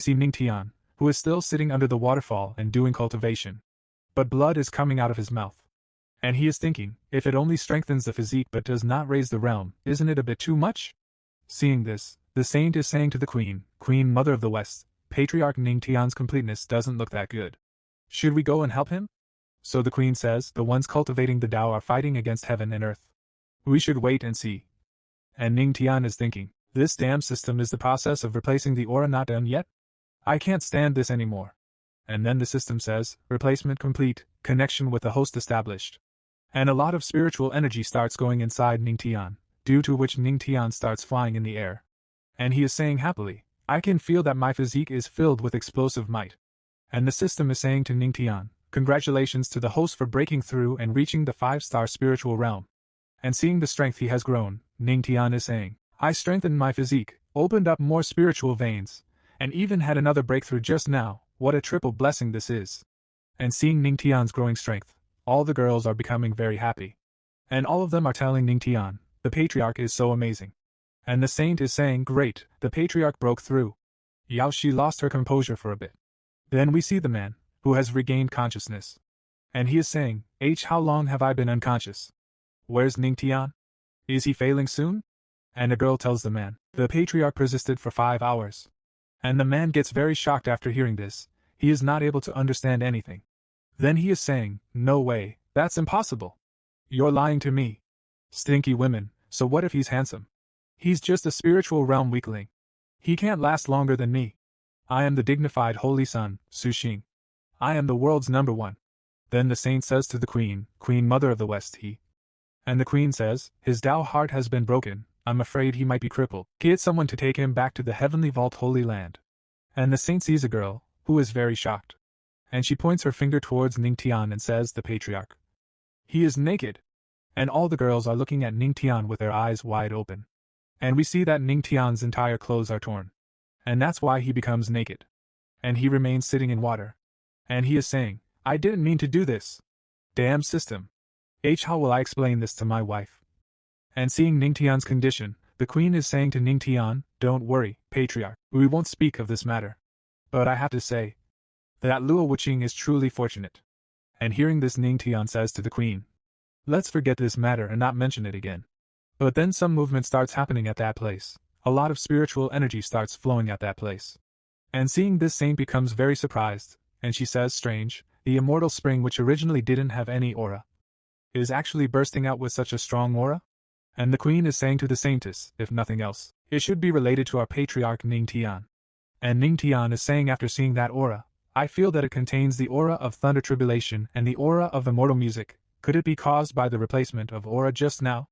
See Ningtian, who is still sitting under the waterfall and doing cultivation. But blood is coming out of his mouth. And he is thinking, if it only strengthens the physique but does not raise the realm, isn't it a bit too much? Seeing this, the saint is saying to the Queen Mother of the West, Patriarch Ningtian's completeness doesn't look that good. Should we go and help him? So the Queen says, the ones cultivating the Tao are fighting against heaven and earth. We should wait and see. And Ningtian is thinking, this damn system is the process of replacing the aura not done yet? I can't stand this anymore. And then the system says, replacement complete, connection with the host established. And a lot of spiritual energy starts going inside Ningtian, due to which Ningtian starts flying in the air. And he is saying happily, I can feel that my physique is filled with explosive might. And the system is saying to Ningtian, congratulations to the host for breaking through and reaching the 5-star spiritual realm. And seeing the strength he has grown, Ningtian is saying, I strengthened my physique, opened up more spiritual veins, and even had another breakthrough just now. What a triple blessing this is. And seeing Ningtian's growing strength, all the girls are becoming very happy. And all of them are telling Ningtian, the patriarch is so amazing. And the saint is saying, great, the patriarch broke through. Yaoshi lost her composure for a bit. Then we see the man, who has regained consciousness. And he is saying, how long have I been unconscious? Where's Ningtian? Is he failing soon? And a girl tells the man, the patriarch persisted for 5 hours. And the man gets very shocked after hearing this, he is not able to understand anything. Then he is saying, no way, that's impossible. You're lying to me. Stinky women, so what if he's handsome? He's just a spiritual realm weakling. He can't last longer than me. I am the dignified holy son, Suxing. I am the world's #1. Then the saint says to the Queen Mother of the West, And the Queen says, his Tao heart has been broken, I'm afraid he might be crippled. Get someone to take him back to the heavenly vault holy land. And the saint sees a girl, who is very shocked. And she points her finger towards Ningtian and says, the patriarch. He is naked. And all the girls are looking at Ningtian with their eyes wide open. And we see that Ningtian's entire clothes are torn. And that's why he becomes naked. And he remains sitting in water. And he is saying, I didn't mean to do this. Damn system. How will I explain this to my wife? And seeing Ningtian's condition, the Queen is saying to Ningtian, don't worry, patriarch, we won't speak of this matter. But I have to say that Luo Wuqing is truly fortunate. And hearing this, Ningtian says to the Queen, let's forget this matter and not mention it again. But then some movement starts happening at that place. A lot of spiritual energy starts flowing at that place. And seeing this, saint becomes very surprised, and she says, strange, the immortal spring which originally didn't have any aura is actually bursting out with such a strong aura? And the Queen is saying to the saintess, if nothing else, it should be related to our patriarch Ningtian. And Ningtian is saying after seeing that aura, I feel that it contains the aura of thunder tribulation and the aura of immortal music. Could it be caused by the replacement of aura just now?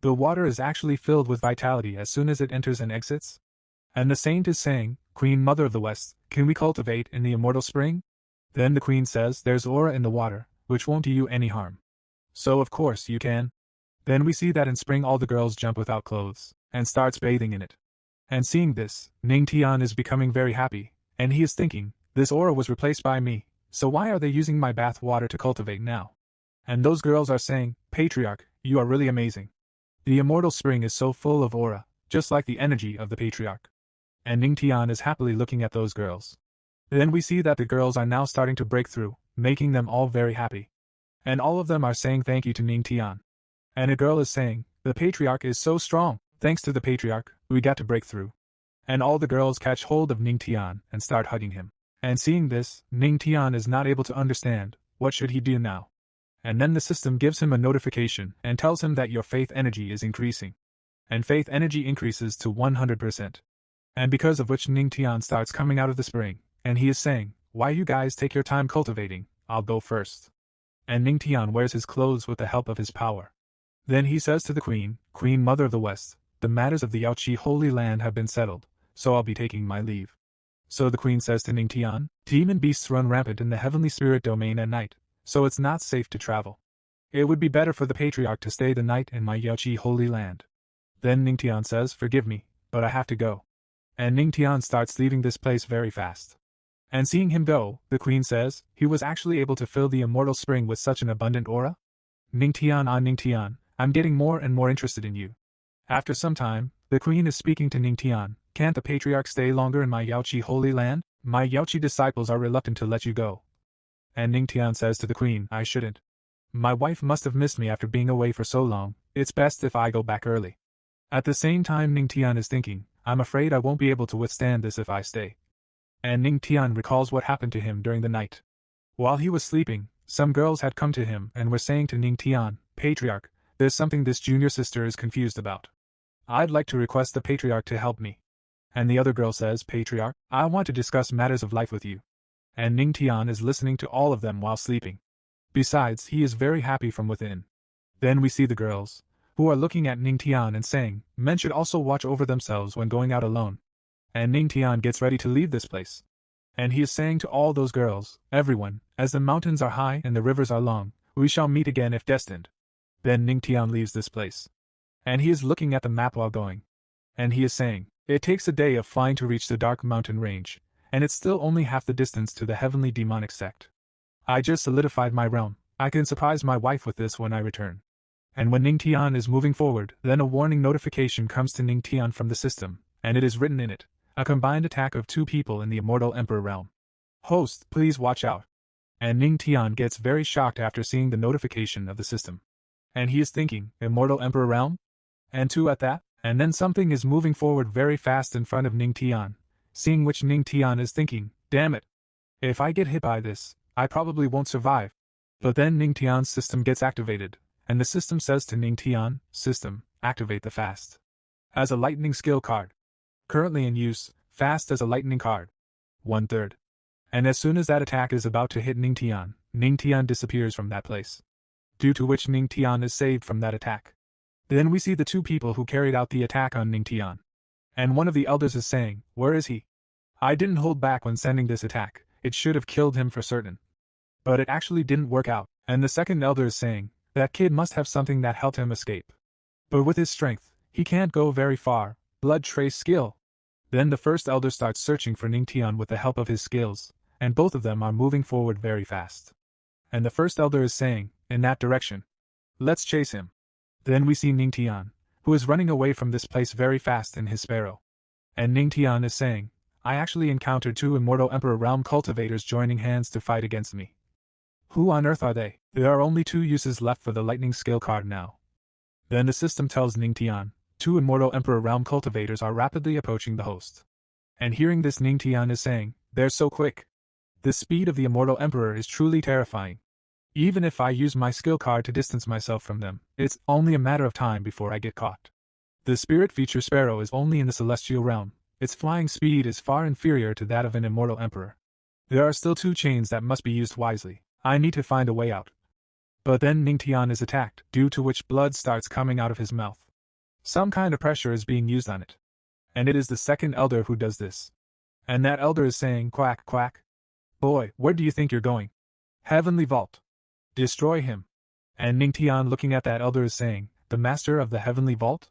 The water is actually filled with vitality as soon as it enters and exits. And the saint is saying, Queen Mother of the West, can we cultivate in the immortal spring? Then the Queen says, there's aura in the water, which won't do you any harm. So of course you can. Then we see that in spring all the girls jump without clothes, and starts bathing in it. And seeing this, Ningtian is becoming very happy, and he is thinking, this aura was replaced by me, so why are they using my bath water to cultivate now? And those girls are saying, Patriarch, you are really amazing. The immortal spring is so full of aura, just like the energy of the patriarch. And Ningtian is happily looking at those girls. Then we see that the girls are now starting to break through, making them all very happy. And all of them are saying thank you to Ningtian. And a girl is saying, the patriarch is so strong, thanks to the patriarch, we got to break through. And all the girls catch hold of Ningtian and start hugging him. And seeing this, Ningtian is not able to understand, what should he do now? And then the system gives him a notification and tells him that your faith energy is increasing. And faith energy increases to 100%. And because of which Ningtian starts coming out of the spring, and he is saying, why you guys take your time cultivating, I'll go first. And Ningtian wears his clothes with the help of his power. Then he says to the Queen Mother of the West, the matters of the Yaoqi Holy Land have been settled, so I'll be taking my leave. So the Queen says to Ningtian, demon beasts run rampant in the heavenly spirit domain at night, so it's not safe to travel. It would be better for the patriarch to stay the night in my Yaoqi Holy Land. Then Ningtian says, forgive me, but I have to go. And Ningtian starts leaving this place very fast. And seeing him go, the Queen says, he was actually able to fill the immortal spring with such an abundant aura? Ningtian, I'm getting more and more interested in you. After some time, the Queen is speaking to Ningtian, can't the patriarch stay longer in my Yaoqi Holy Land? My Yaoqi disciples are reluctant to let you go. And Ningtian says to the queen, I shouldn't. My wife must have missed me after being away for so long, it's best if I go back early. At the same time Ningtian is thinking, I'm afraid I won't be able to withstand this if I stay. And Ningtian recalls what happened to him during the night. While he was sleeping, some girls had come to him and were saying to Ningtian, Patriarch, there's something this junior sister is confused about. I'd like to request the Patriarch to help me. And the other girl says, Patriarch, I want to discuss matters of life with you. And Ningtian is listening to all of them while sleeping. Besides, he is very happy from within. Then we see the girls, who are looking at Ningtian and saying, men should also watch over themselves when going out alone. And Ningtian gets ready to leave this place. And he is saying to all those girls, everyone, as the mountains are high and the rivers are long, we shall meet again if destined. Then Ningtian leaves this place. And he is looking at the map while going. And he is saying, it takes a day of flying to reach the dark mountain range, and it's still only half the distance to the heavenly demonic sect. I just solidified my realm, I can surprise my wife with this when I return. And when Ningtian is moving forward, then a warning notification comes to Ningtian from the system, and it is written in it, a combined attack of 2 people in the Immortal Emperor realm. Host, please watch out. And Ningtian gets very shocked after seeing the notification of the system. And he is thinking, Immortal Emperor realm? And 2 at that? And then something is moving forward very fast in front of Ningtian, seeing which Ningtian is thinking, damn it. If I get hit by this, I probably won't survive. But then Ningtian's system gets activated, and the system says to Ningtian, System, activate the Fast. As a lightning skill card. Currently in use, Fast as a lightning card. 1/3. And as soon as that attack is about to hit Ningtian, Ningtian disappears from that place. Due to which Ningtian is saved from that attack. Then we see the 2 people who carried out the attack on Ningtian. And one of the elders is saying, where is he? I didn't hold back when sending this attack, it should have killed him for certain. But it actually didn't work out, and the second elder is saying, that kid must have something that helped him escape. But with his strength, he can't go very far, blood trace skill. Then the first elder starts searching for Ningtian with the help of his skills, and both of them are moving forward very fast. And the first elder is saying, in that direction. Let's chase him. Then we see Ningtian, who is running away from this place very fast in his sparrow. And Ningtian is saying, I actually encountered 2 Immortal Emperor realm cultivators joining hands to fight against me. Who on earth are they? There are only 2 uses left for the lightning skill card now. Then the system tells Ningtian, 2 Immortal Emperor realm cultivators are rapidly approaching the host. And hearing this Ningtian is saying, they're so quick. The speed of the Immortal Emperor is truly terrifying. Even if I use my skill card to distance myself from them, it's only a matter of time before I get caught. The spirit feature sparrow is only in the celestial realm, its flying speed is far inferior to that of an immortal emperor. There are still 2 chains that must be used wisely, I need to find a way out. But then Ningtian is attacked, due to which blood starts coming out of his mouth. Some kind of pressure is being used on it. And it is the second elder who does this. And that elder is saying, quack, quack. Boy, where do you think you're going? Heavenly Vault. Destroy him. And Ningtian looking at that elder is saying, the master of the Heavenly Vault?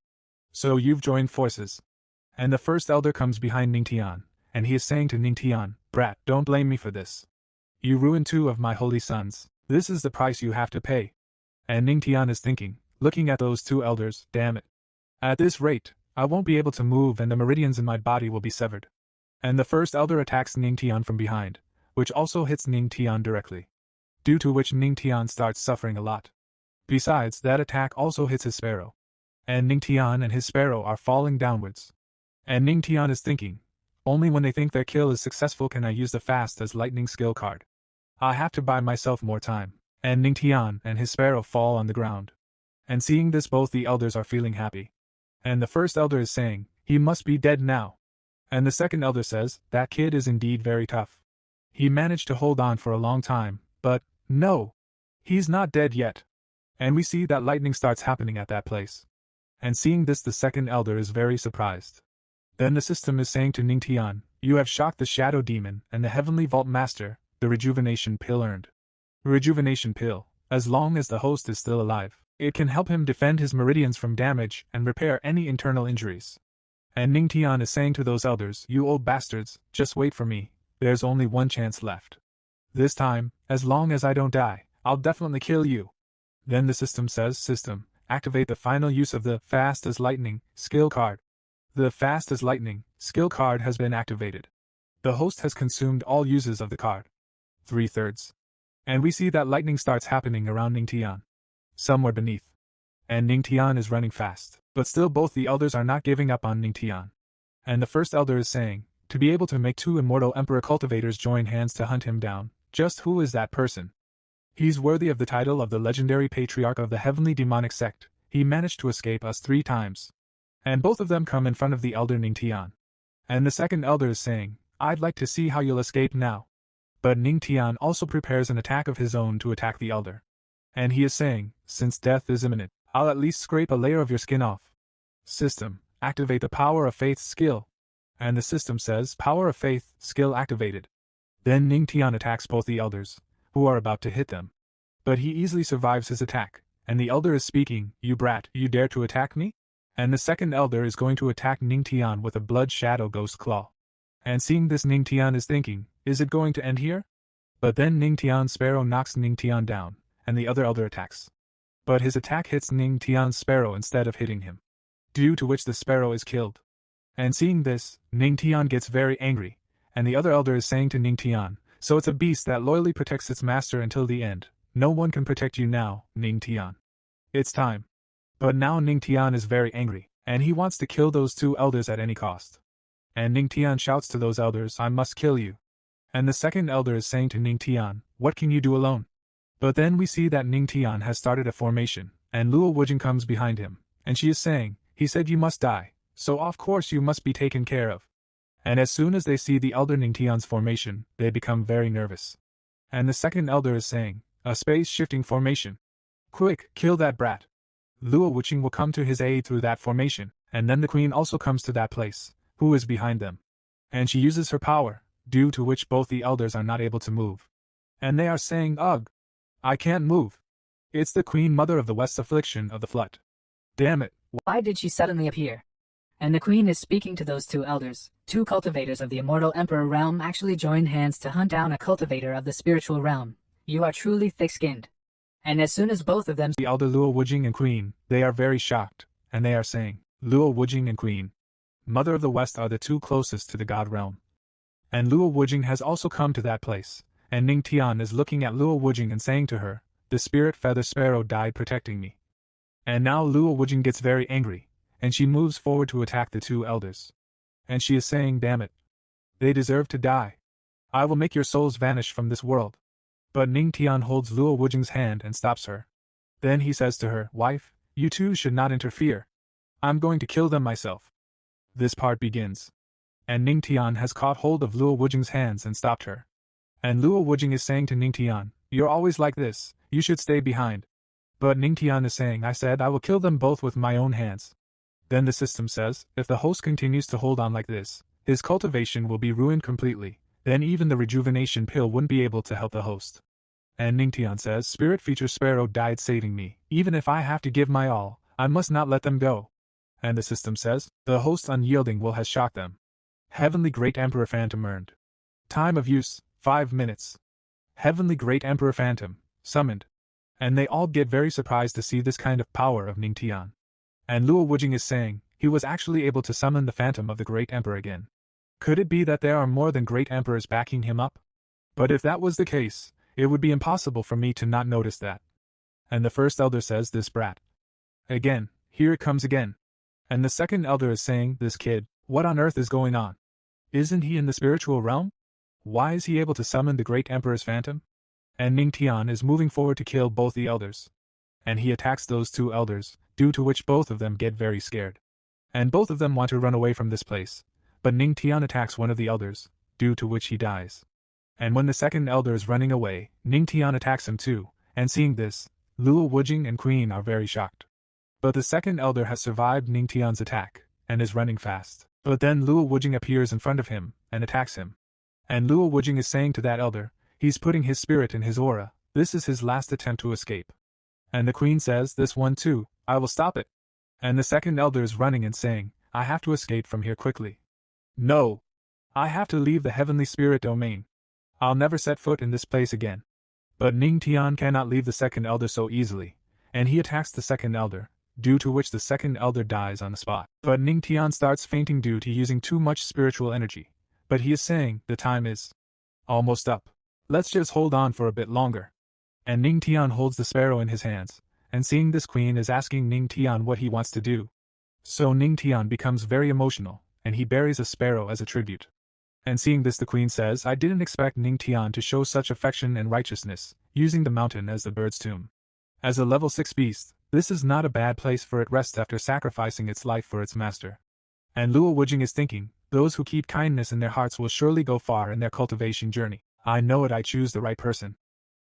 So you've joined forces. And the first elder comes behind Ningtian, and he is saying to Ningtian, brat, don't blame me for this. You ruined 2 of my holy sons, this is the price you have to pay. And Ningtian is thinking, looking at those 2 elders, damn it. At this rate, I won't be able to move and the meridians in my body will be severed. And the first elder attacks Ningtian from behind, which also hits Ningtian directly. Due to which Ningtian starts suffering a lot. Besides, that attack also hits his sparrow. And Ningtian and his sparrow are falling downwards. And Ningtian is thinking, only when they think their kill is successful can I use the Fast as lightning skill card. I have to buy myself more time. And Ningtian and his sparrow fall on the ground. And seeing this both the elders are feeling happy. And the first elder is saying, he must be dead now. And the second elder says, that kid is indeed very tough. He managed to hold on for a long time, but, no. He's not dead yet. And we see that lightning starts happening at that place. And seeing this the second elder is very surprised. Then the system is saying to Ningtian, you have shocked the Shadow Demon and the Heavenly Vault Master, the Rejuvenation Pill earned. Rejuvenation Pill, as long as the host is still alive, it can help him defend his meridians from damage and repair any internal injuries. And Ningtian is saying to those elders, you old bastards, just wait for me, there's only 1 chance left. This time, as long as I don't die, I'll definitely kill you. Then the system says, System, activate the final use of the Fast as Lightning skill card. The Fast as Lightning skill card has been activated. The host has consumed all uses of the card. 3/3. And we see that lightning starts happening around Ningtian. Somewhere beneath. And Ningtian is running fast, but still both the elders are not giving up on Ningtian. And the first elder is saying, to be able to make 2 immortal emperor cultivators join hands to hunt him down, just who is that person? He's worthy of the title of the legendary patriarch of the heavenly demonic sect. He managed to escape us 3 times. And both of them come in front of the elder Ningtian. And the second elder is saying, I'd like to see how you'll escape now. But Ningtian also prepares an attack of his own to attack the elder. And he is saying, since death is imminent, I'll at least scrape a layer of your skin off. System, activate the power of faith skill. And the system says, power of faith, skill activated. Then Ningtian attacks both the elders, who are about to hit them. But he easily survives his attack, and the elder is speaking, you brat, you dare to attack me? And the second elder is going to attack Ningtian with a blood shadow ghost claw. And seeing this, Ningtian is thinking, is it going to end here? But then Ningtian's sparrow knocks Ningtian down, and the other elder attacks. But his attack hits Ningtian's sparrow instead of hitting him, due to which the sparrow is killed. And seeing this, Ningtian gets very angry, and the other elder is saying to Ningtian, so it's a beast that loyally protects its master until the end. No one can protect you now, Ningtian. It's time. But now Ningtian is very angry, and he wants to kill those 2 elders at any cost. And Ningtian shouts to those elders, I must kill you. And the second elder is saying to Ningtian, what can you do alone? But then we see that Ningtian has started a formation, and Luo Wujing comes behind him, and she is saying, he said you must die, so of course you must be taken care of. And as soon as they see the elder Ningtian's formation, they become very nervous. And the second elder is saying, a space-shifting formation. Quick, kill that brat. Luo Wuqing will come to his aid through that formation, and then the queen also comes to that place, who is behind them. And she uses her power, due to which both the elders are not able to move. And they are saying, ugh, I can't move. It's the Queen Mother of the West's affliction of the flood. Damn it. Why did she suddenly appear? And the queen is speaking to those 2 elders. 2 cultivators of the immortal emperor realm actually join hands to hunt down a cultivator of the spiritual realm. You are truly thick-skinned. And as soon as both of them, the elder Luo Wujing and queen, they are very shocked, and they are saying, Luo Wujing and queen, Mother of the West are the 2 closest to the god realm. And Luo Wujing has also come to that place, and Ningtian is looking at Luo Wujing and saying to her, the spirit feather sparrow died protecting me. And now Luo Wujing gets very angry, and she moves forward to attack the 2 elders. And she is saying, damn it. They deserve to die. I will make your souls vanish from this world. But Ningtian holds Luo Wujing's hand and stops her. Then he says to her, wife, you 2 should not interfere. I'm going to kill them myself. This part begins. And Ningtian has caught hold of Luo Wujing's hands and stopped her. And Luo Wujing is saying to Ningtian, you're always like this, you should stay behind. But Ningtian is saying, I said I will kill them both with my own hands. Then the system says, if the host continues to hold on like this, his cultivation will be ruined completely, then even the rejuvenation pill wouldn't be able to help the host. And Ningtian says, Spirit Feature Sparrow died saving me, even if I have to give my all, I must not let them go. And the system says, the host's unyielding will has shocked them. Heavenly Great Emperor Phantom earned. Time of use, 5 minutes. Heavenly Great Emperor Phantom, summoned. And they all get very surprised to see this kind of power of Ningtian. And Luo Wujing is saying, he was actually able to summon the phantom of the Great Emperor again. Could it be that there are more than great emperors backing him up? But if that was the case, it would be impossible for me to not notice that. And the first elder says, this brat. Again, here it comes again. And the second elder is saying, this kid, what on earth is going on? Isn't he in the spiritual realm? Why is he able to summon the Great Emperor's phantom? And Ningtian is moving forward to kill both the elders. And he attacks those 2 elders, due to which both of them get very scared. And both of them want to run away from this place, but Ningtian attacks one of the elders, due to which he dies. And when the second elder is running away, Ningtian attacks him too, and seeing this, Luo Wujing and Queen are very shocked. But the second elder has survived Ningtian's attack, and is running fast. But then Luo Wujing appears in front of him, and attacks him. And Luo Wujing is saying to that elder, he's putting his spirit in his aura, this is his last attempt to escape. And the queen says, this one too, I will stop it. And the second elder is running and saying, I have to escape from here quickly. No! I have to leave the heavenly spirit domain. I'll never set foot in this place again. But Ningtian cannot leave the second elder so easily, and he attacks the second elder, due to which the second elder dies on the spot. But Ningtian starts fainting due to using too much spiritual energy, But he is saying, the time is almost up. Let's just hold on for a bit longer. And Ning Tian holds the sparrow in his hands, and seeing this queen is asking Ning Tian what he wants to do. So Ning Tian becomes very emotional, and he buries a sparrow as a tribute. And seeing this the queen says, I didn't expect Ning Tian to show such affection and righteousness, using the mountain as the bird's tomb. As a level 6 beast, this is not a bad place for it rest after sacrificing its life for its master. And Luo Wujing is thinking, those who keep kindness in their hearts will surely go far in their cultivation journey. I know it, I choose the right person.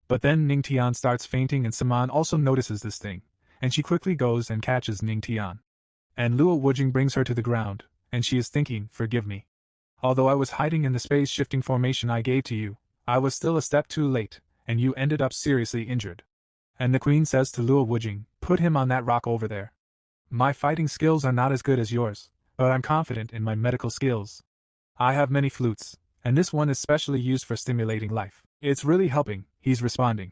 But then Ning Tian starts fainting and Saman also notices this thing, and she quickly goes and catches Ning Tian. And Luo Wujing brings her to the ground, and she is thinking, forgive me. Although I was hiding in the space-shifting formation I gave to you, I was still a step too late, and you ended up seriously injured. And the queen says to Luo Wujing, put him on that rock over there. My fighting skills are not as good as yours, but I'm confident in my medical skills. I have many flutes, and this one is specially used for stimulating life. It's really helping, he's responding.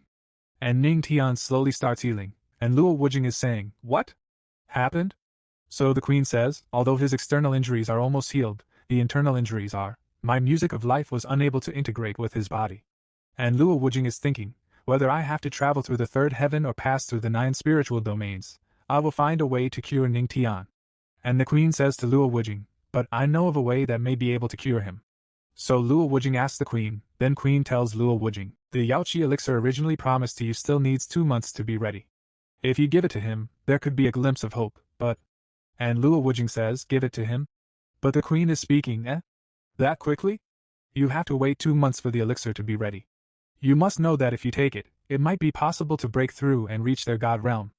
And Ning Tian slowly starts healing, and Luo Wujing is saying, what happened? So the queen says, although his external injuries are almost healed, the internal injuries are. My music of life was unable to integrate with his body. And Luo Wujing is thinking, whether I have to travel through the third heaven or pass through the 9 spiritual domains, I will find a way to cure Ning Tian. And the queen says to Luo Wujing, but I know of a way that may be able to cure him. So Luo Wujing asks the queen, then queen tells Luo Wujing, the Yaoqi elixir originally promised to you still needs 2 months to be ready. If you give it to him, there could be a glimpse of hope, but... And Luo Wujing says, give it to him? But the queen is speaking, that quickly? You have to wait 2 months for the elixir to be ready. You must know that if you take it, it might be possible to break through and reach their god realm.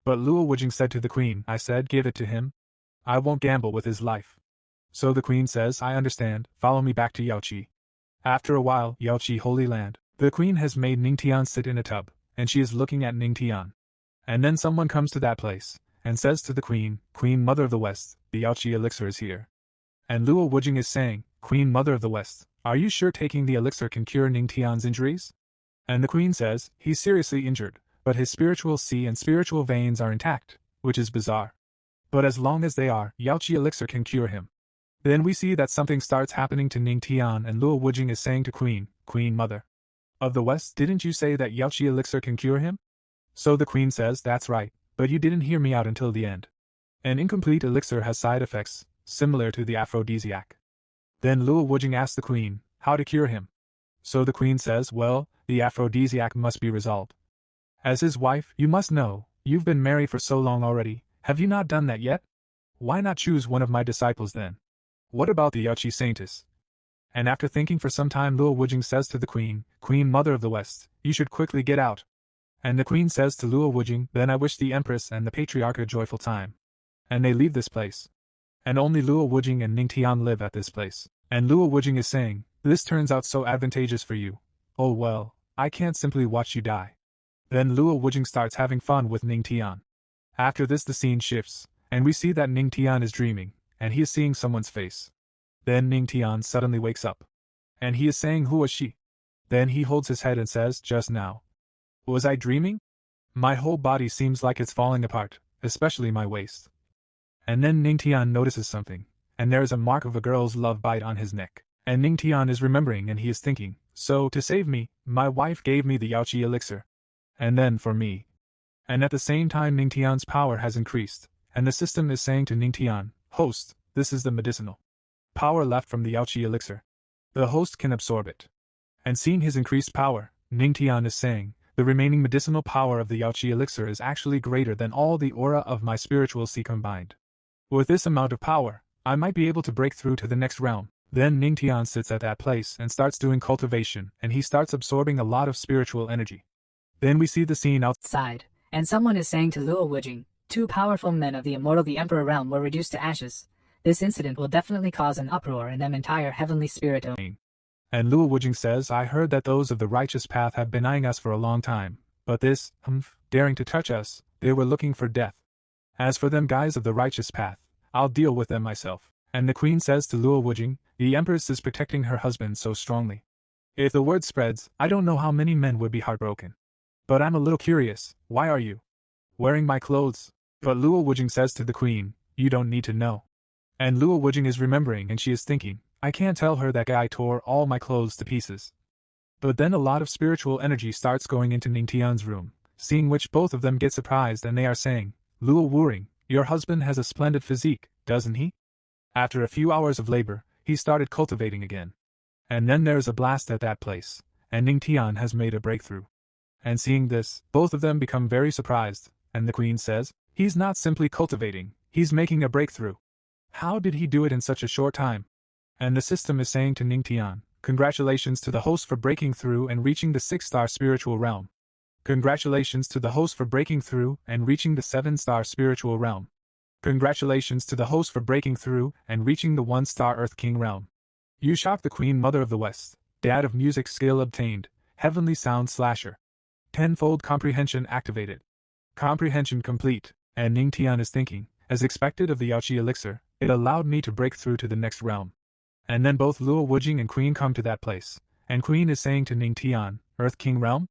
But Luo Wujing said to the queen, I said give it to him. I won't gamble with his life. So the queen says, I understand, follow me back to Yaoqi. After a while, Yaoqi Holy Land, the queen has made Ning Tian sit in a tub, and she is looking at Ning Tian. And then someone comes to that place, and says to the queen, Queen Mother of the West, the Yaoqi elixir is here. And Luo Wujing is saying, Queen Mother of the West, are you sure taking the elixir can cure Ning Tian's injuries? And the queen says, he's seriously injured, but his spiritual sea and spiritual veins are intact, which is bizarre. But as long as they are, Yaoqi elixir can cure him. Then we see that something starts happening to Ning Tian and Luo Wujing is saying to Queen Mother of the West, didn't you say that Yaoqi elixir can cure him? So the queen says, that's right, but you didn't hear me out until the end. An incomplete elixir has side effects, similar to the aphrodisiac. Then Luo Wujing asks the queen, how to cure him? So the queen says, well, the aphrodisiac must be resolved. As his wife, you must know, you've been married for so long already, have you not done that yet? Why not choose one of my disciples then? What about the Yaoqi saintess? And after thinking for some time Luo Wujing says to the Queen Mother of the West, you should quickly get out. And the queen says to Luo Wujing, then I wish the Empress and the Patriarch a joyful time. And they leave this place. And only Luo Wujing and Ning Tian live at this place. And Luo Wujing is saying, this turns out so advantageous for you. Oh well, I can't simply watch you die. Then Luo Wujing starts having fun with Ning Tian. After this the scene shifts, and we see that Ning Tian is dreaming, and he is seeing someone's face. Then Ning Tian suddenly wakes up. And he is saying, who was she? Then he holds his head and says, just now. Was I dreaming? My whole body seems like it's falling apart, especially my waist. And then Ning Tian notices something, and there is a mark of a girl's love bite on his neck. And Ning Tian is remembering and he is thinking, so, to save me, my wife gave me the Yaoqi elixir. And then for me. And at the same time Ning Tian's power has increased, and the system is saying to Ning Tian, host, this is the medicinal power left from the Yaoqi elixir. The host can absorb it. And seeing his increased power, Ning Tian is saying, the remaining medicinal power of the Yaoqi elixir is actually greater than all the aura of my spiritual sea combined. With this amount of power, I might be able to break through to the next realm. Then Ning Tian sits at that place and starts doing cultivation, and he starts absorbing a lot of spiritual energy. Then we see the scene outside, and someone is saying to Luo Wujing, 2 powerful men of the immortal the Emperor realm were reduced to ashes. This incident will definitely cause an uproar in them entire heavenly spirit domain. And Luo Wujing says, I heard that those of the righteous path have been eyeing us for a long time, but this, daring to touch us, they were looking for death. As for them guys of the righteous path, I'll deal with them myself. And the queen says to Luo Wujing, the Empress is protecting her husband so strongly. If the word spreads, I don't know how many men would be heartbroken. But I'm a little curious, why are you wearing my clothes? But Luo Wujing says to the queen, you don't need to know. And Luo Wujing is remembering and she is thinking, I can't tell her that guy tore all my clothes to pieces. But then a lot of spiritual energy starts going into Ningtian's room, seeing which both of them get surprised and they are saying, Luo Wuring, your husband has a splendid physique, doesn't he? After a few hours of labor, he started cultivating again. And then there's a blast at that place, and Ningtian has made a breakthrough. And seeing this, both of them become very surprised, and the queen says, he's not simply cultivating, he's making a breakthrough. How did he do it in such a short time? And the system is saying to Ningtian, congratulations to the host for breaking through and reaching the 6-star spiritual realm. Congratulations to the host for breaking through and reaching the 7-star spiritual realm. Congratulations to the host for breaking through and reaching the 1-star Earth King realm. You shocked the Queen Mother of the West, dad of music skill obtained, heavenly sound slasher. Tenfold comprehension activated. Comprehension complete, and Ningtian is thinking, as expected of the Yaoqi elixir, it allowed me to break through to the next realm. And then both Luo Wujing and Queen come to that place, and Queen is saying to Ningtian, Earth King realm?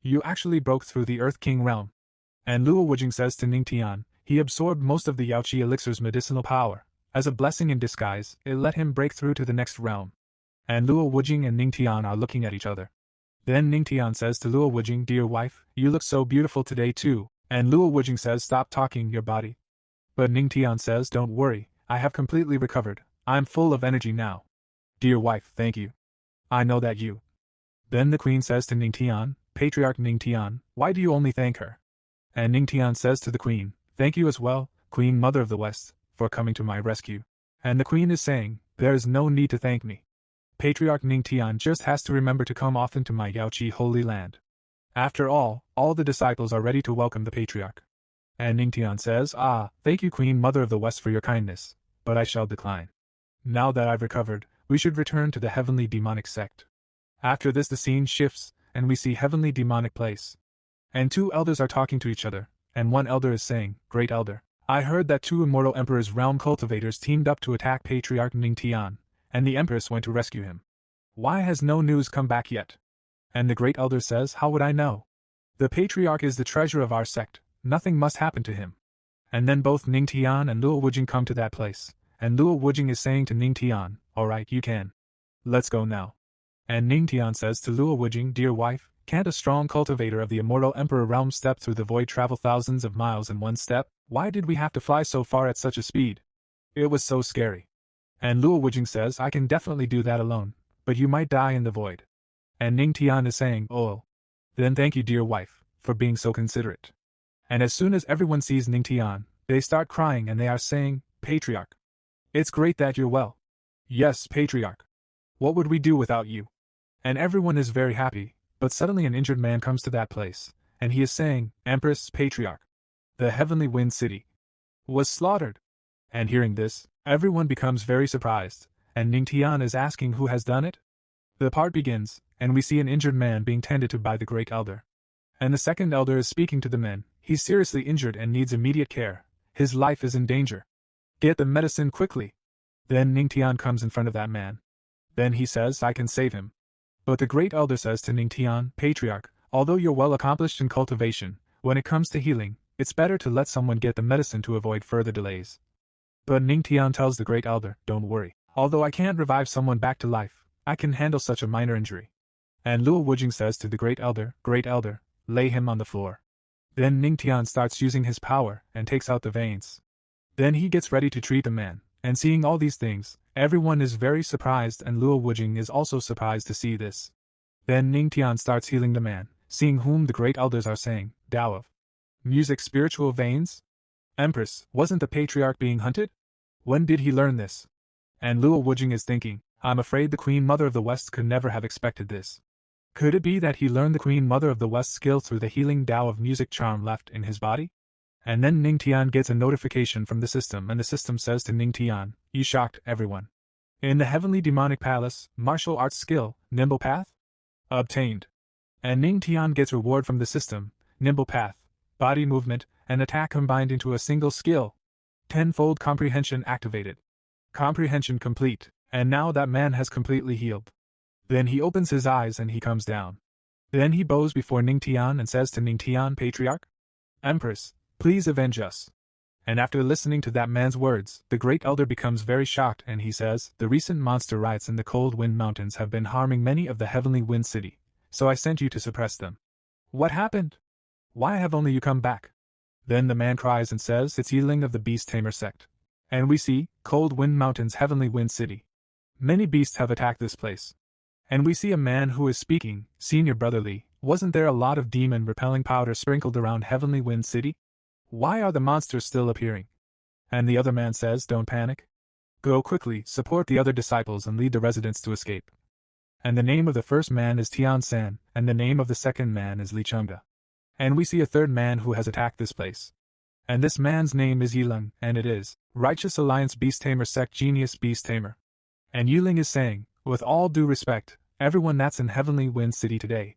You actually broke through the Earth King realm. And Luo Wujing says to Ningtian, he absorbed most of the Yaoqi elixir's medicinal power. As a blessing in disguise, it let him break through to the next realm. And Luo Wujing and Ningtian are looking at each other. Then Ningtian says to Luo Wujing, dear wife, you look so beautiful today too. And Luo Wujing says, stop talking your body. But Ningtian says, don't worry, I have completely recovered, I'm full of energy now. Dear wife, thank you. I know that you. Then the queen says to Ningtian, Patriarch Ningtian, why do you only thank her? And Ningtian says to the queen, thank you as well, Queen Mother of the West, for coming to my rescue. And the queen is saying, there is no need to thank me. Patriarch Ningtian just has to remember to come often to my Yaoqi holy land. After all the disciples are ready to welcome the patriarch. And Ningtian says, thank you Queen Mother of the West for your kindness, but I shall decline. Now that I've recovered, we should return to the heavenly demonic sect. After this the scene shifts, and we see heavenly demonic place. And 2 elders are talking to each other, and one elder is saying, Great Elder, I heard that 2 immortal Emperor's realm cultivators teamed up to attack Patriarch Ningtian, and the Empress went to rescue him. Why has no news come back yet? And the Great Elder says, how would I know? The Patriarch is the treasure of our sect, nothing must happen to him. And then both Ningtian and Luo Wujing come to that place, and Luo Wujing is saying to Ningtian, alright you can. Let's go now. And Ningtian says to Luo Wujing, dear wife, can't a strong cultivator of the immortal Emperor realm step through the void travel thousands of miles in one step? Why did we have to fly so far at such a speed? It was so scary. And Luo Wujing says, I can definitely do that alone, but you might die in the void. And Ningtian is saying, oh. Then thank you dear wife, for being so considerate. And as soon as everyone sees Ningtian, they start crying and they are saying, Patriarch. It's great that you're well. Yes, Patriarch. What would we do without you? And everyone is very happy, but suddenly an injured man comes to that place, and he is saying, Empress, Patriarch. The heavenly wind city was slaughtered. And hearing this, everyone becomes very surprised, and Ningtian is asking who has done it? The part begins, and we see an injured man being tended to by the Great Elder. And the second elder is speaking to the men, he's seriously injured and needs immediate care, his life is in danger. Get the medicine quickly. Then Ningtian comes in front of that man. Then he says, I can save him. But the Great Elder says to Ningtian, Patriarch, although you're well accomplished in cultivation, when it comes to healing, it's better to let someone get the medicine to avoid further delays. But Ningtian tells the Great Elder, don't worry, although I can't revive someone back to life, I can handle such a minor injury. And Luo Wujing says to the Great Elder, lay him on the floor. Then Ningtian starts using his power and takes out the veins. Then he gets ready to treat the man, and seeing all these things, everyone is very surprised and Luo Wujing is also surprised to see this. Then Ningtian starts healing the man, seeing whom the Great Elders are saying, Tao of music spiritual veins? Empress, wasn't the Patriarch being hunted? When did he learn this? And Luo Wujing is thinking, I'm afraid the Queen Mother of the West could never have expected this. Could it be that he learned the Queen Mother of the West skill through the healing Tao of music charm left in his body? And then Ningtian gets a notification from the system and the system says to Ningtian, you shocked everyone. In the Heavenly Demonic Palace, martial arts skill, Nimble Path? Obtained. And Ningtian gets reward from the system, Nimble Path, body movement, and attack combined into a single skill. Tenfold comprehension activated. Comprehension complete, and now that man has completely healed. Then he opens his eyes and he comes down. Then he bows before Ningtian and says to Ningtian, Patriarch? Empress, please avenge us. And after listening to that man's words, the great elder becomes very shocked and he says, the recent monster riots in the cold wind mountains have been harming many of the heavenly wind city, so I sent you to suppress them. What happened? Why have only you come back? Then the man cries and says it's Yiling of the Beast Tamer sect. And we see, Cold Wind Mountain's heavenly wind city. Many beasts have attacked this place. And we see a man who is speaking, Senior Brother Lee, wasn't there a lot of demon-repelling powder sprinkled around heavenly wind city? Why are the monsters still appearing? And the other man says, don't panic. Go quickly, support the other disciples and lead the residents to escape. And the name of the first man is Tian San, and the name of the second man is Li Chengda. And we see a third man who has attacked this place. And this man's name is Yiling, and it is Righteous Alliance Beast Tamer Sect Genius Beast Tamer. And Yiling is saying, with all due respect, everyone that's in Heavenly Wind City today.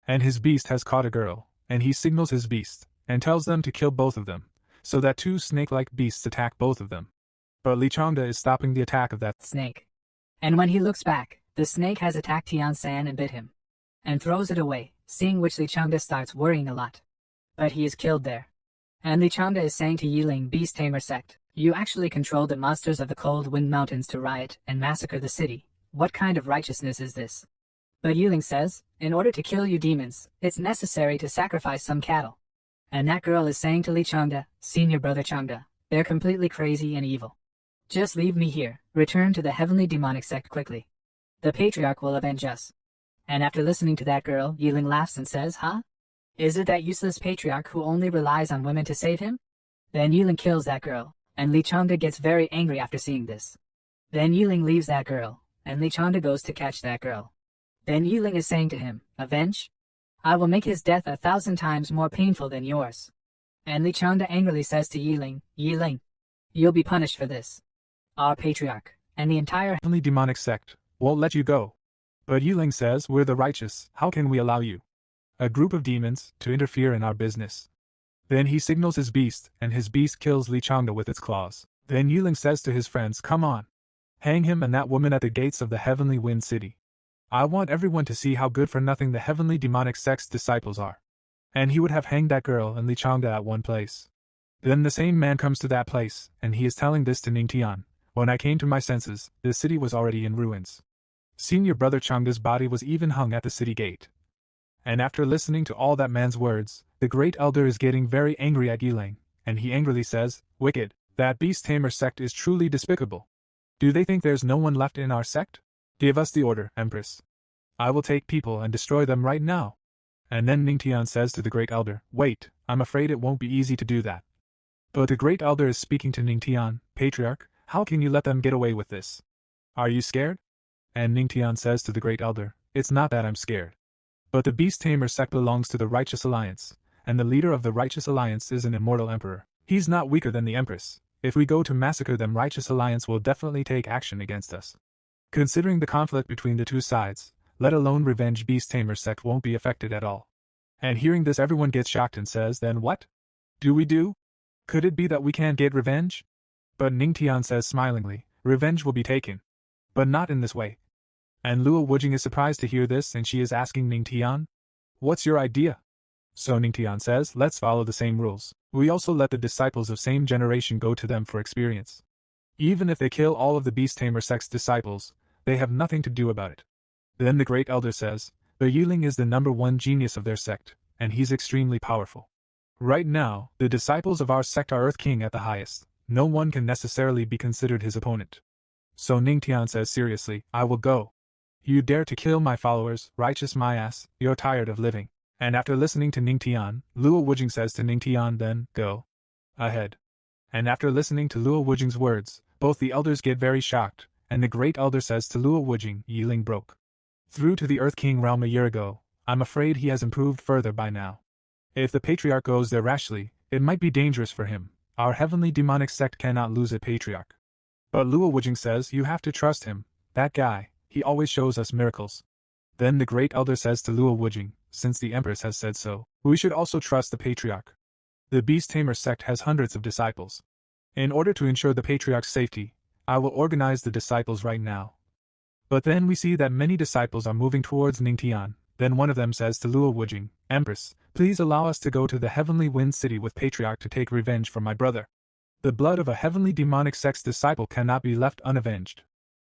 And his beast has caught a girl, and he signals his beast, and tells them to kill both of them, so that two snake-like beasts attack both of them. But Li Chengda is stopping the attack of that snake. And when he looks back, the snake has attacked Tian San and bit him. And throws it away, seeing which Li Chengda starts worrying a lot. But he is killed there. And Li Chengda is saying to Yiling Beast Tamer Sect, you actually controlled the monsters of the Cold Wind Mountains to riot and massacre the city. What kind of righteousness is this? But Yiling says, in order to kill you demons, it's necessary to sacrifice some cattle. And that girl is saying to Li Chengda, Senior Brother Chengda, they're completely crazy and evil. Just leave me here, return to the heavenly demonic sect quickly. The patriarch will avenge us. And after listening to that girl, Yiling laughs and says, huh? Is it that useless patriarch who only relies on women to save him? Then Yiling kills that girl, and Li Chengda gets very angry after seeing this. Then Yiling leaves that girl, and Li Chengda goes to catch that girl. Then Yiling is saying to him, avenge? I will make his death 1,000 times more painful than yours. And Li Chengda angrily says to Yiling, Yiling, you'll be punished for this. Our patriarch, and the entire heavenly demonic sect, won't let you go. But Yiling says, we're the righteous, how can we allow you, a group of demons, to interfere in our business? Then he signals his beast, and his beast kills Li Chengda with its claws. Then Yiling says to his friends, come on. Hang him and that woman at the gates of the heavenly wind city. I want everyone to see how good for nothing the heavenly demonic sect's disciples are. And he would have hanged that girl and Li Chengda at one place. Then the same man comes to that place, and he is telling this to Ning Tian. When I came to my senses, the city was already in ruins. Senior Brother Chengda's body was even hung at the city gate. And after listening to all that man's words, the great elder is getting very angry at Yiling, and he angrily says, wicked, that Beast Tamer sect is truly despicable. Do they think there's no one left in our sect? Give us the order, Empress. I will take people and destroy them right now. And then Ning Tian says to the great elder, wait, I'm afraid it won't be easy to do that. But the great elder is speaking to Ning Tian, Patriarch, how can you let them get away with this? Are you scared? And Ning Tian says to the great elder, it's not that I'm scared. But the Beast Tamer sect belongs to the Righteous Alliance, and the leader of the Righteous Alliance is an immortal emperor. He's not weaker than the Empress. If we go to massacre them, Righteous Alliance will definitely take action against us. Considering the conflict between the two sides, let alone revenge, Beast Tamer sect won't be affected at all. And hearing this, everyone gets shocked and says, then what? Do we do? Could it be that we can't get revenge? But Ning Tian says smilingly, revenge will be taken. But not in this way. And Luo Wujing is surprised to hear this, and she is asking Ning Tian, what's your idea? So Ning Tian says, let's follow the same rules. We also let the disciples of same generation go to them for experience. Even if they kill all of the Beast Tamer sect's disciples, they have nothing to do about it. Then the great elder says, the Yiling is the #1 genius of their sect, and he's extremely powerful. Right now, the disciples of our sect are Earth King at the highest. No one can necessarily be considered his opponent. So Ning Tian says seriously, I will go. You dare to kill my followers, righteous my ass, you're tired of living. And after listening to Ning Tian, Luo Wujing says to Ning Tian, then, go ahead. And after listening to Luo Wujing's words, both the elders get very shocked, and the great elder says to Luo Wujing, Yiling broke through to the Earth King realm a year ago. I'm afraid he has improved further by now. If the patriarch goes there rashly, it might be dangerous for him. Our heavenly demonic sect cannot lose a patriarch. But Luo Wujing says, you have to trust him. That guy, he always shows us miracles. Then the great elder says to Luo Wujing, since the Empress has said so, we should also trust the patriarch. The Beast Tamer sect has hundreds of disciples. In order to ensure the patriarch's safety, I will organize the disciples right now. But then we see that many disciples are moving towards Ning Tian. Then one of them says to Luo Wujing, Empress, please allow us to go to the heavenly wind city with patriarch to take revenge for my brother. The blood of a heavenly demonic sex disciple cannot be left unavenged.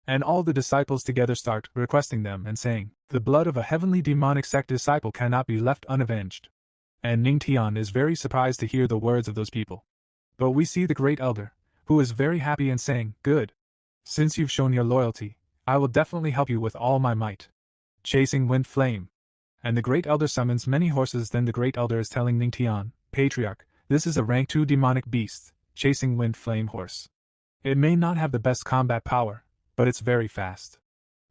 And all the disciples together start requesting them and saying, the blood of a heavenly demonic sect disciple cannot be left unavenged. And Ningtian is very surprised to hear the words of those people. But we see the great elder, who is very happy and saying, good. Since you've shown your loyalty, I will definitely help you with all my might. Chasing wind flame. And the great elder summons many horses. Then the great elder is telling Ningtian, Patriarch, this is a rank 2 demonic beast, chasing wind flame horse. It may not have the best combat power, but it's very fast.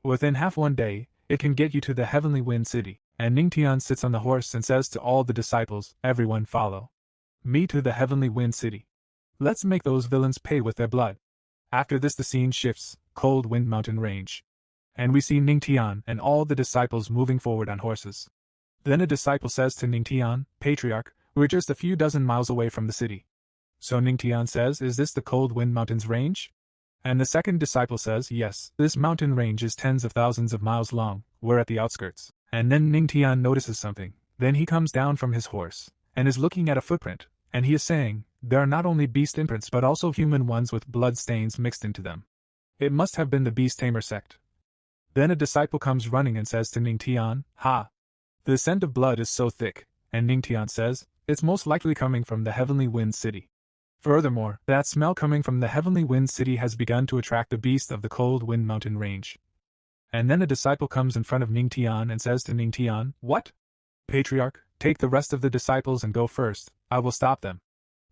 Within half one day, it can get you to the heavenly wind city. And Ningtian sits on the horse and says to all the disciples, everyone follow me to the heavenly wind city. Let's make those villains pay with their blood. After this the scene shifts, cold wind mountain range. And we see Ningtian and all the disciples moving forward on horses. Then a disciple says to Ningtian, Patriarch, we're just a few dozen miles away from the city. So Ningtian says, is this the cold wind mountains range? And the second disciple says, yes, this mountain range is tens of thousands of miles long, we're at the outskirts. And then Ningtian notices something. Then he comes down from his horse, and is looking at a footprint, and he is saying, there are not only beast imprints but also human ones with blood stains mixed into them. It must have been the beast tamer sect. Then a disciple comes running and says to Ningtian, ha! The scent of blood is so thick, and Ningtian says, it's most likely coming from the heavenly wind city. Furthermore, that smell coming from the heavenly wind city has begun to attract the beast of the cold wind mountain range. And then a disciple comes in front of Ningtian and says to Ningtian, what? Patriarch, take the rest of the disciples and go first, I will stop them.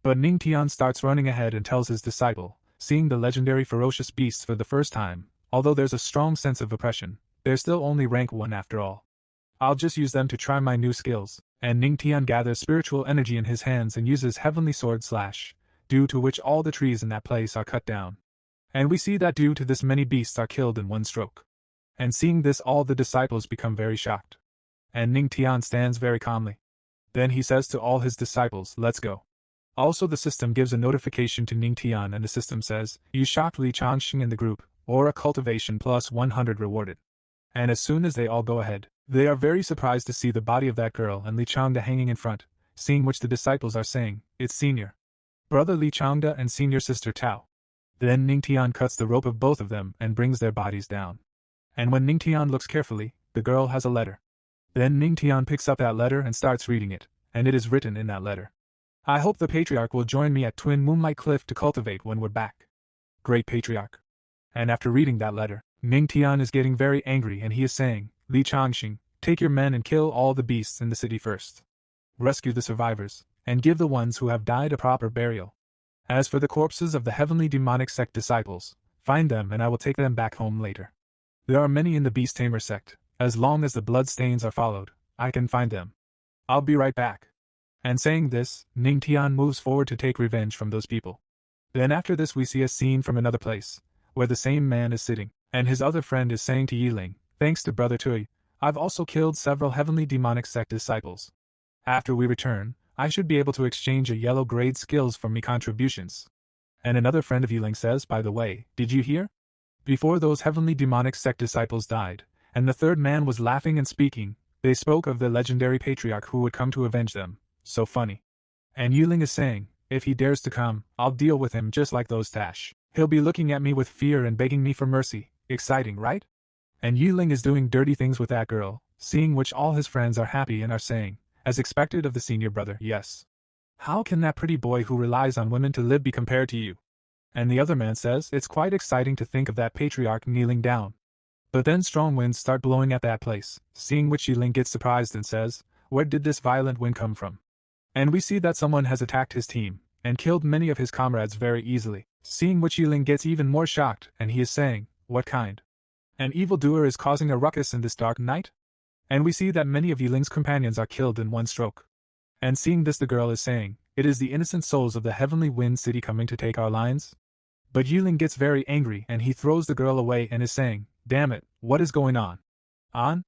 But Ningtian starts running ahead and tells his disciple, seeing the legendary ferocious beasts for the first time, although there's a strong sense of oppression, they're still only rank 1 after all. I'll just use them to try my new skills. And Ningtian gathers spiritual energy in his hands and uses heavenly sword slash, due to which all the trees in that place are cut down. And we see that due to this many beasts are killed in one stroke. And seeing this all the disciples become very shocked. And Ningtian stands very calmly. Then he says to all his disciples, let's go. Also the system gives a notification to Ningtian and the system says, you shocked Li Changxing in the group, or a cultivation plus 100 rewarded. And as soon as they all go ahead, they are very surprised to see the body of that girl and Li Changda hanging in front, seeing which the disciples are saying, it's senior brother Li Changda and senior sister Tao. Then Ningtian cuts the rope of both of them and brings their bodies down. And when Ningtian looks carefully, the girl has a letter. Then Ningtian picks up that letter and starts reading it, and it is written in that letter. I hope the Patriarch will join me at Twin Moonlight Cliff to cultivate when we're back. Great Patriarch. And after reading that letter, Ningtian is getting very angry and he is saying, Li Changxing, take your men and kill all the beasts in the city first. Rescue the survivors, and give the ones who have died a proper burial. As for the corpses of the heavenly demonic sect disciples, find them and I will take them back home later. There are many in the beast tamer sect, as long as the blood stains are followed, I can find them. I'll be right back. And saying this, Ningtian moves forward to take revenge from those people. Then after this we see a scene from another place, where the same man is sitting, and his other friend is saying to Yiling, thanks to Brother Tui, I've also killed several heavenly demonic sect disciples. After we return, I should be able to exchange a yellow grade skills from me contributions. And another friend of Yiling says, by the way, did you hear? Before those heavenly demonic sect disciples died, and the third man was laughing and speaking, they spoke of the legendary Patriarch who would come to avenge them. So funny. And Yiling is saying, if he dares to come, I'll deal with him just like those Tash. He'll be looking at me with fear and begging me for mercy. Exciting, right? And Yiling is doing dirty things with that girl, seeing which all his friends are happy and are saying, as expected of the senior brother, yes. How can that pretty boy who relies on women to live be compared to you? And the other man says, it's quite exciting to think of that Patriarch kneeling down. But then strong winds start blowing at that place, seeing which Yiling gets surprised and says, where did this violent wind come from? And we see that someone has attacked his team, and killed many of his comrades very easily, seeing which Yiling gets even more shocked, and he is saying, what kind? An evildoer is causing a ruckus in this dark night? And we see that many of Yiling's companions are killed in one stroke. And seeing this the girl is saying, it is the innocent souls of the heavenly wind city coming to take our lines? But Yiling gets very angry and he throws the girl away and is saying, damn it, what is going on? On?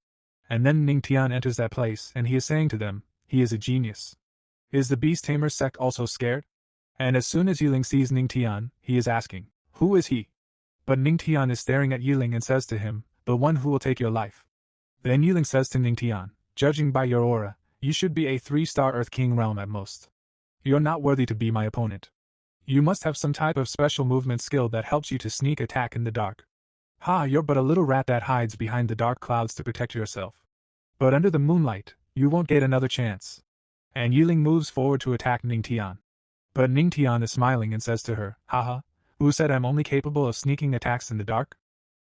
And then Ningtian enters that place and he is saying to them, he is a genius. Is the beast tamer sect also scared? And as soon as Yiling sees Ningtian, he is asking, who is he? But Ningtian is staring at Yiling and says to him, the one who will take your life. Then Yiling says to Ningtian, judging by your aura, you should be a 3-star Earth King realm at most. You're not worthy to be my opponent. You must have some type of special movement skill that helps you to sneak attack in the dark. Ha, you're but a little rat that hides behind the dark clouds to protect yourself. But under the moonlight, you won't get another chance. And Yiling moves forward to attack Ningtian. But Ningtian is smiling and says to her, haha, who said I'm only capable of sneaking attacks in the dark?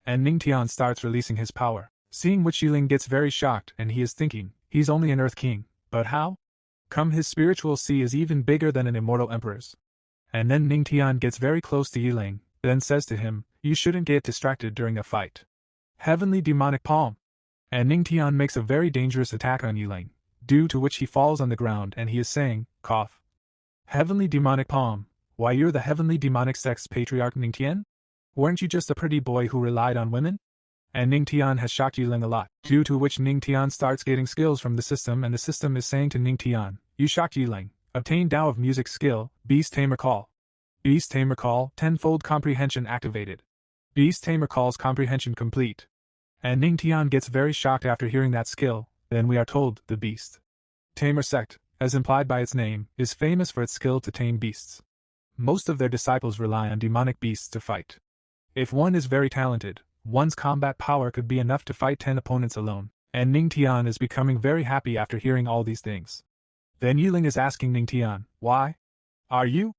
And Ningtian starts releasing his power, seeing which Yiling gets very shocked and he is thinking, he's only an Earth King, but how? Come, his spiritual sea is even bigger than an immortal emperor's. And then Ningtian gets very close to Yiling, then says to him, you shouldn't get distracted during a fight. Heavenly Demonic Palm. And Ningtian makes a very dangerous attack on Yiling, due to which he falls on the ground and he is saying, cough. Heavenly Demonic Palm, why you're the Heavenly Demonic Sex Patriarch Ningtian? Weren't you just a pretty boy who relied on women? And Ningtian has shocked Yiling a lot, due to which Ningtian starts getting skills from the system and the system is saying to Ningtian, you shocked Yiling, obtain Tao of Music skill, Beast Tamer Call. Beast Tamer Call, tenfold comprehension activated. Beast Tamer Call's comprehension complete. And Ningtian gets very shocked after hearing that skill, then we are told, the Beast Tamer sect, as implied by its name, is famous for its skill to tame beasts. Most of their disciples rely on demonic beasts to fight. If one is very talented, one's combat power could be enough to fight 10 opponents alone, and Ningtian is becoming very happy after hearing all these things. Then Yiling is asking Ningtian, why? Are you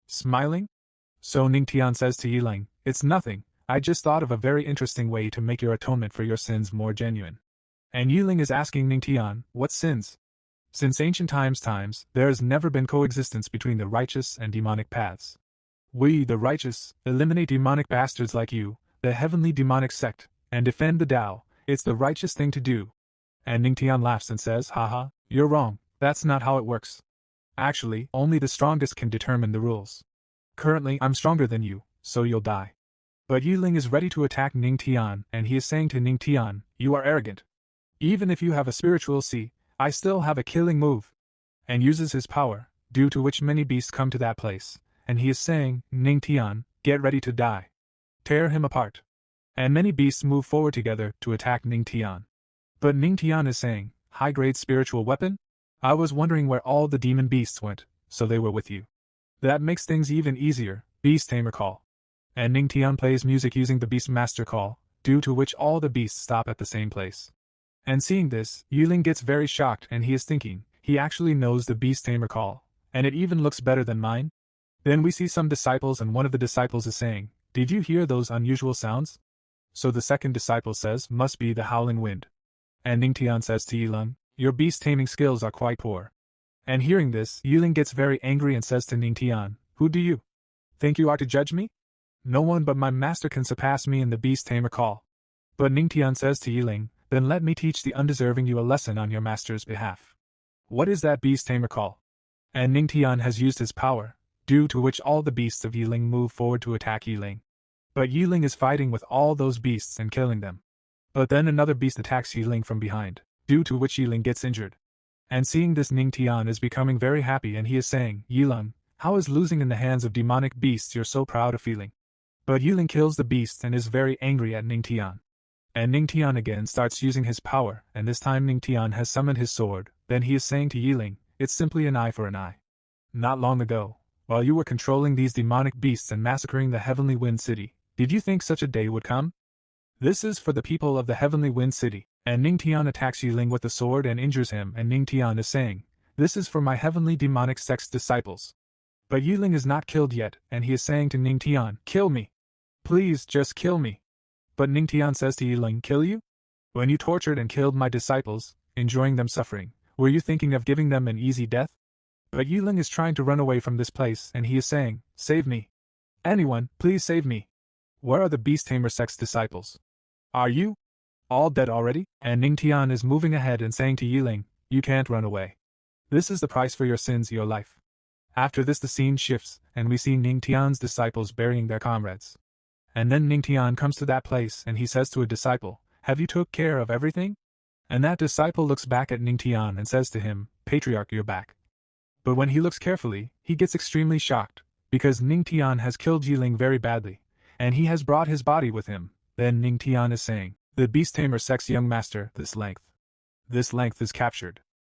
smiling? So Ningtian says to Yiling, it's nothing, I just thought of a very interesting way to make your atonement for your sins more genuine. And Yiling is asking Ningtian, what sins? Since ancient times, there has never been coexistence between the righteous and demonic paths. We, the righteous, eliminate demonic bastards like you, the heavenly demonic sect, and defend the Tao, it's the righteous thing to do. And Ningtian laughs and says, haha, you're wrong, that's not how it works. Actually, only the strongest can determine the rules. Currently, I'm stronger than you, so you'll die. But Yiling is ready to attack Ningtian and he is saying to Ningtian, you are arrogant. Even if you have a spiritual sea, I still have a killing move. And uses his power, due to which many beasts come to that place, and he is saying, Ningtian, get ready to die. Tear him apart. And many beasts move forward together to attack Ningtian. But Ningtian is saying, high-grade spiritual weapon? I was wondering where all the demon beasts went, so they were with you. That makes things even easier, Beast Tamer Call. And Ningtian plays music using the Beast Master Call, due to which all the beasts stop at the same place. And seeing this, Yiling gets very shocked and he is thinking, he actually knows the Beast Tamer Call, and it even looks better than mine? Then we see some disciples and one of the disciples is saying, did you hear those unusual sounds? So the second disciple says, must be the howling wind. And Ningtian says to Yiling, your beast taming skills are quite poor. And hearing this, Yiling gets very angry and says to Ningtian, who do you think you are to judge me? No one but my master can surpass me in the Beast Tamer Call. But Ningtian says to Yiling, then let me teach the undeserving you a lesson on your master's behalf. What is that Beast Tamer Call? And Ningtian has used his power, due to which all the beasts of Yiling move forward to attack Yiling. But Yiling is fighting with all those beasts and killing them. But then another beast attacks Yiling from behind, due to which Yiling gets injured. And seeing this, Ningtian is becoming very happy and he is saying, Yiling, how is losing in the hands of demonic beasts you're so proud of feeling? But Yiling kills the beast and is very angry at Ningtian. And Ningtian again starts using his power, and this time Ningtian has summoned his sword, then he is saying to Yiling, it's simply an eye for an eye. Not long ago, while you were controlling these demonic beasts and massacring the Heavenly Wind City, did you think such a day would come? This is for the people of the Heavenly Wind City. And Ningtian attacks Yiling with the sword and injures him and Ningtian is saying, this is for my heavenly demonic sex disciples. But Yiling is not killed yet and he is saying to Ningtian, kill me. Please just kill me. But Ningtian says to Yiling, kill you? When you tortured and killed my disciples, enjoying them suffering, were you thinking of giving them an easy death? But Yiling is trying to run away from this place and he is saying, save me. Anyone, please save me. Where are the Beast Tamer sex disciples? Are you all dead already? And Ningtian is moving ahead and saying to Yiling, you can't run away. This is the price for your sins, your life. After this the scene shifts, and we see Ningtian's disciples burying their comrades. And then Ningtian comes to that place and he says to a disciple, have you took care of everything? And that disciple looks back at Ningtian and says to him, Patriarch, you're back. But when he looks carefully, he gets extremely shocked, because Ningtian has killed Yiling very badly, and he has brought his body with him. Then Ningtian is saying, the Beast Tamer sex young master, this length is captured.